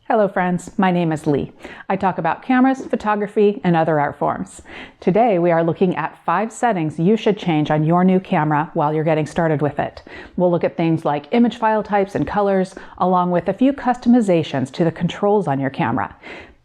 Hello friends, my name is Leigh. I talk about cameras, photography, and other art forms. Today we are looking at 5 settings you should change on your new camera while you're getting started with it. We'll look at things like image file types and colors, along with a few customizations to the controls on your camera.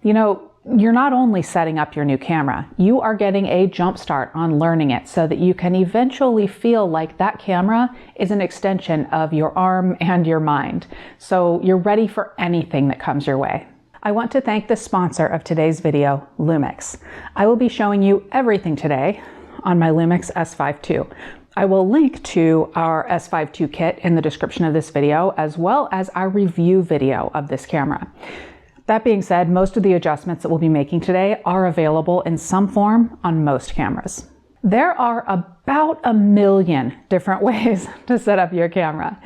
You know, you're not only setting up your new camera, you are getting a jump start on learning it so that you can eventually feel like that camera is an extension of your arm and your mind. So you're ready for anything that comes your way. I want to thank the sponsor of today's video, LUMIX. I will be showing you everything today on my LUMIX S5II. I will link to our S5II kit in the description of this video, as well as our review video of this camera. That being said, most of the adjustments that we'll be making today are available in some form on most cameras. There are about 1 million different ways to set up your camera.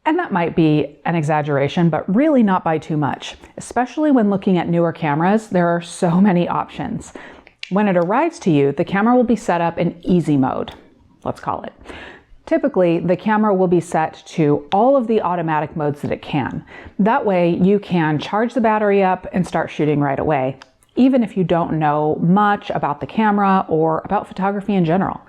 And that might be an exaggeration, but really not by too much. Especially when looking at newer cameras, there are so many options. When it arrives to you, the camera will be set up in easy mode, let's call it. Typically, the camera will be set to all of the automatic modes that it can. That way, you can charge the battery up and start shooting right away, even if you don't know much about the camera or about photography in general.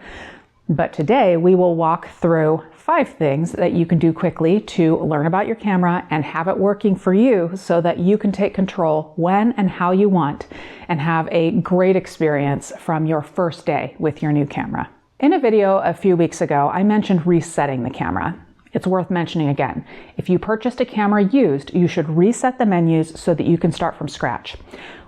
But today, we will walk through 5 things that you can do quickly to learn about your camera and have it working for you so that you can take control when and how you want and have a great experience from your first day with your new camera. In a video a few weeks ago, I mentioned resetting the camera. It's worth mentioning again. If you purchased a camera used, you should reset the menus so that you can start from scratch.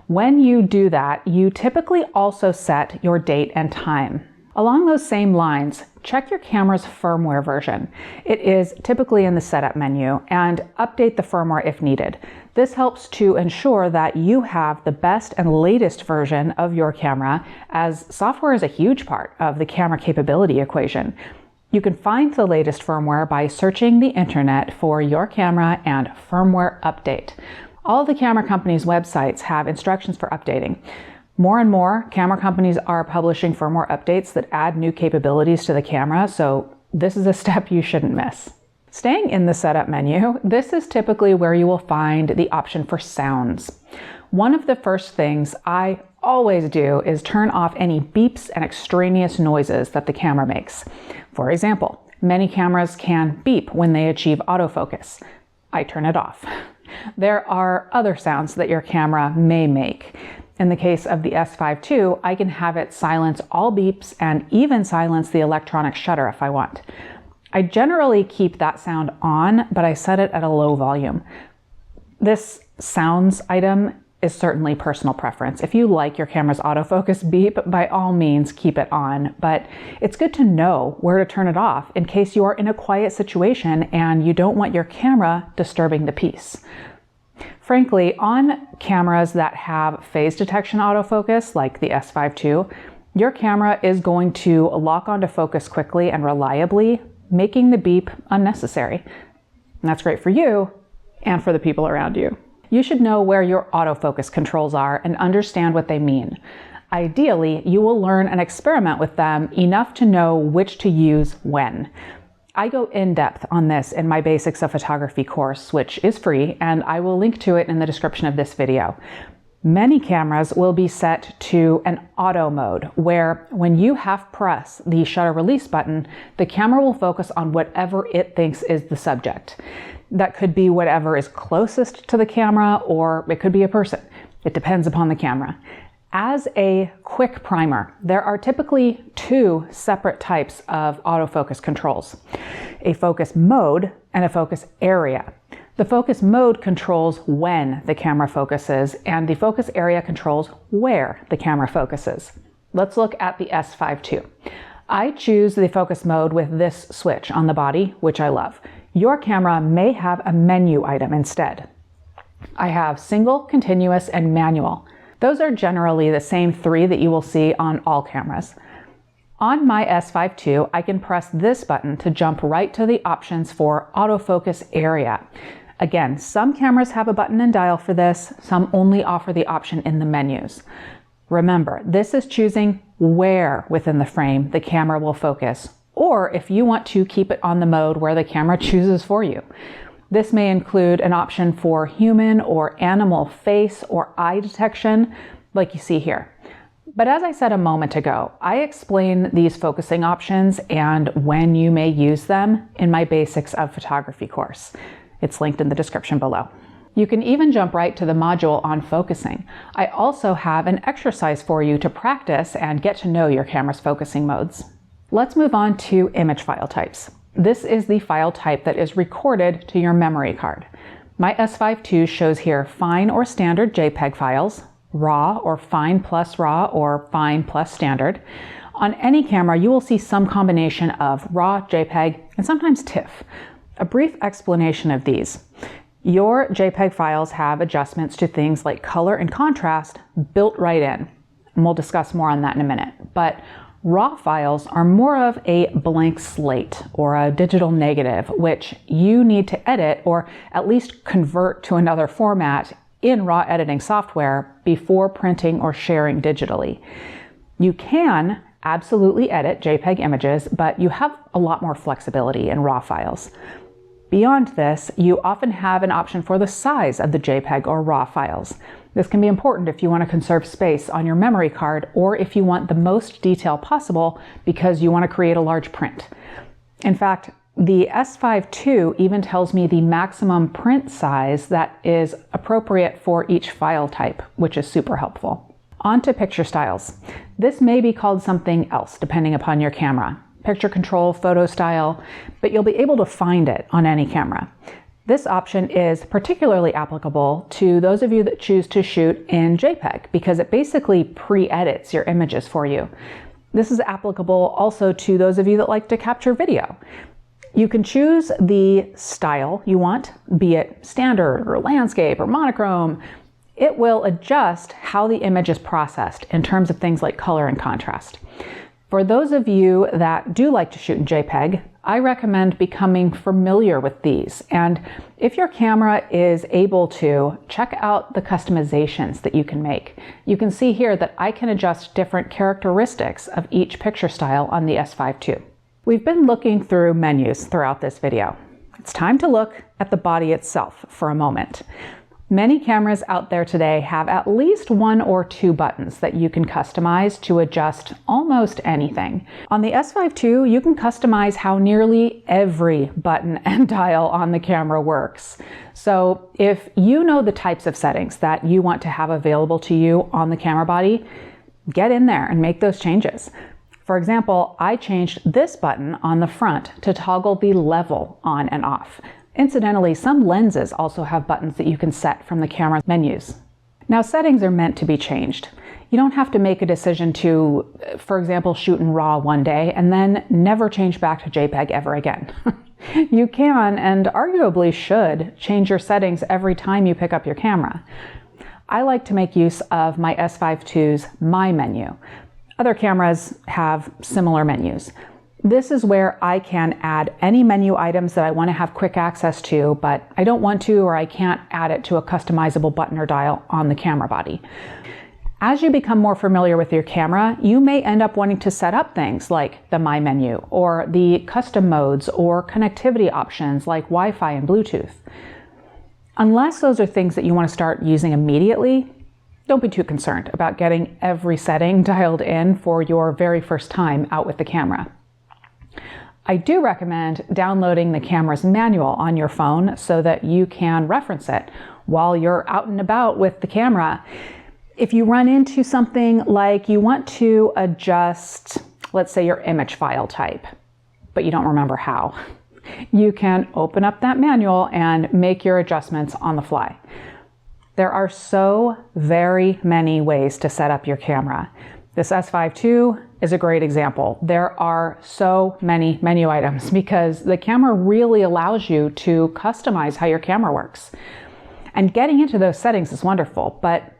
When you do that, you typically also set your date and time. Along those same lines, check your camera's firmware version. It is typically in the setup menu, and update the firmware if needed. This helps to ensure that you have the best and latest version of your camera, as software is a huge part of the camera capability equation. You can find the latest firmware by searching the internet for your camera and firmware update. All the camera companies' websites have instructions for updating. More and more camera companies are publishing firmware updates that add new capabilities to the camera, so this is a step you shouldn't miss. Staying in the setup menu, this is typically where you will find the option for sounds. One of the first things I always do is turn off any beeps and extraneous noises that the camera makes. For example, many cameras can beep when they achieve autofocus. I turn it off. There are other sounds that your camera may make. In the case of the S5II, I can have it silence all beeps and even silence the electronic shutter if I want. I generally keep that sound on, but I set it at a low volume. This sounds item is certainly personal preference. If you like your camera's autofocus beep, by all means keep it on, but it's good to know where to turn it off in case you are in a quiet situation and you don't want your camera disturbing the peace. Frankly, on cameras that have phase detection autofocus, like the S5II, your camera is going to lock onto focus quickly and reliably, making the beep unnecessary. And that's great for you and for the people around you. You should know where your autofocus controls are and understand what they mean. Ideally, you will learn and experiment with them enough to know which to use when. I go in depth on this in my Basics of Photography course, which is free, and I will link to it in the description of this video. Many cameras will be set to an auto mode, where when you half press the shutter release button, the camera will focus on whatever it thinks is the subject. That could be whatever is closest to the camera, or it could be a person. It depends upon the camera. As a quick primer, there are typically 2 separate types of autofocus controls: a focus mode and a focus area. The focus mode controls when the camera focuses, and the focus area controls where the camera focuses. Let's look at the S5II. I choose the focus mode with this switch on the body, which I love. Your camera may have a menu item instead. I have single, continuous, and manual. Those are generally the same 3 that you will see on all cameras. On my S5II, I can press this button to jump right to the options for autofocus area. Again, some cameras have a button and dial for this, some only offer the option in the menus. Remember, this is choosing where within the frame the camera will focus, or if you want to keep it on the mode where the camera chooses for you. This may include an option for human or animal face or eye detection, like you see here. But as I said a moment ago, I explain these focusing options and when you may use them in my Basics of Photography course. It's linked in the description below. You can even jump right to the module on focusing. I also have an exercise for you to practice and get to know your camera's focusing modes. Let's move on to image file types. This is the file type that is recorded to your memory card. My S5II shows here fine or standard JPEG files, RAW or fine plus RAW or fine plus standard. On any camera, you will see some combination of RAW, JPEG, and sometimes TIFF. A brief explanation of these. Your JPEG files have adjustments to things like color and contrast built right in, and we'll discuss more on that in a minute. But RAW files are more of a blank slate or a digital negative, which you need to edit or at least convert to another format in RAW editing software before printing or sharing digitally. You can absolutely edit JPEG images, but you have a lot more flexibility in RAW files. Beyond this, you often have an option for the size of the JPEG or RAW files. This can be important if you want to conserve space on your memory card or if you want the most detail possible because you want to create a large print. In fact, the S5II even tells me the maximum print size that is appropriate for each file type, which is super helpful. On to picture styles. This may be called something else depending upon your camera. Picture control, photo style, but you'll be able to find it on any camera. This option is particularly applicable to those of you that choose to shoot in JPEG because it basically pre-edits your images for you. This is applicable also to those of you that like to capture video. You can choose the style you want, be it standard or landscape or monochrome. It will adjust how the image is processed in terms of things like color and contrast. For those of you that do like to shoot in JPEG, I recommend becoming familiar with these. And if your camera is able to, check out the customizations that you can make. You can see here that I can adjust different characteristics of each picture style on the S5II. We've been looking through menus throughout this video. It's time to look at the body itself for a moment. Many cameras out there today have at least one or two buttons that you can customize to adjust almost anything. On the S5II, you can customize how nearly every button and dial on the camera works. So if you know the types of settings that you want to have available to you on the camera body, get in there and make those changes. For example, I changed this button on the front to toggle the level on and off. Incidentally, some lenses also have buttons that you can set from the camera menus. Now, settings are meant to be changed. You don't have to make a decision to, for example, shoot in RAW one day and then never change back to JPEG ever again. You can, and arguably should, change your settings every time you pick up your camera. I like to make use of my S5II's My menu. Other cameras have similar menus. This is where I can add any menu items that I want to have quick access to, but I don't want to or I can't add it to a customizable button or dial on the camera body. As you become more familiar with your camera, you may end up wanting to set up things like the My menu or the custom modes or connectivity options like Wi-Fi and Bluetooth. Unless those are things that you want to start using immediately, don't be too concerned about getting every setting dialed in for your very first time out with the camera. I do recommend downloading the camera's manual on your phone so that you can reference it while you're out and about with the camera. If you run into something like you want to adjust, let's say, your image file type, but you don't remember how, you can open up that manual and make your adjustments on the fly. There are so very many ways to set up your camera. This S5II is a great example. There are so many menu items because the camera really allows you to customize how your camera works. And getting into those settings is wonderful, but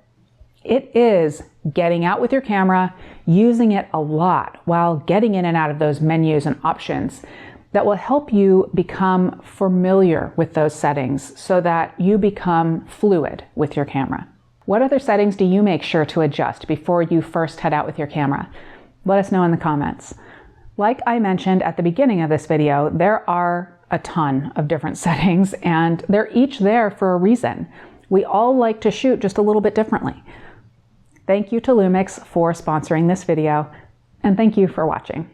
it is getting out with your camera, using it a lot while getting in and out of those menus and options that will help you become familiar with those settings so that you become fluid with your camera. What other settings do you make sure to adjust before you first head out with your camera? Let us know in the comments. Like I mentioned at the beginning of this video, there are a ton of different settings, and they're each there for a reason. We all like to shoot just a little bit differently. Thank you to LUMIX for sponsoring this video, and thank you for watching.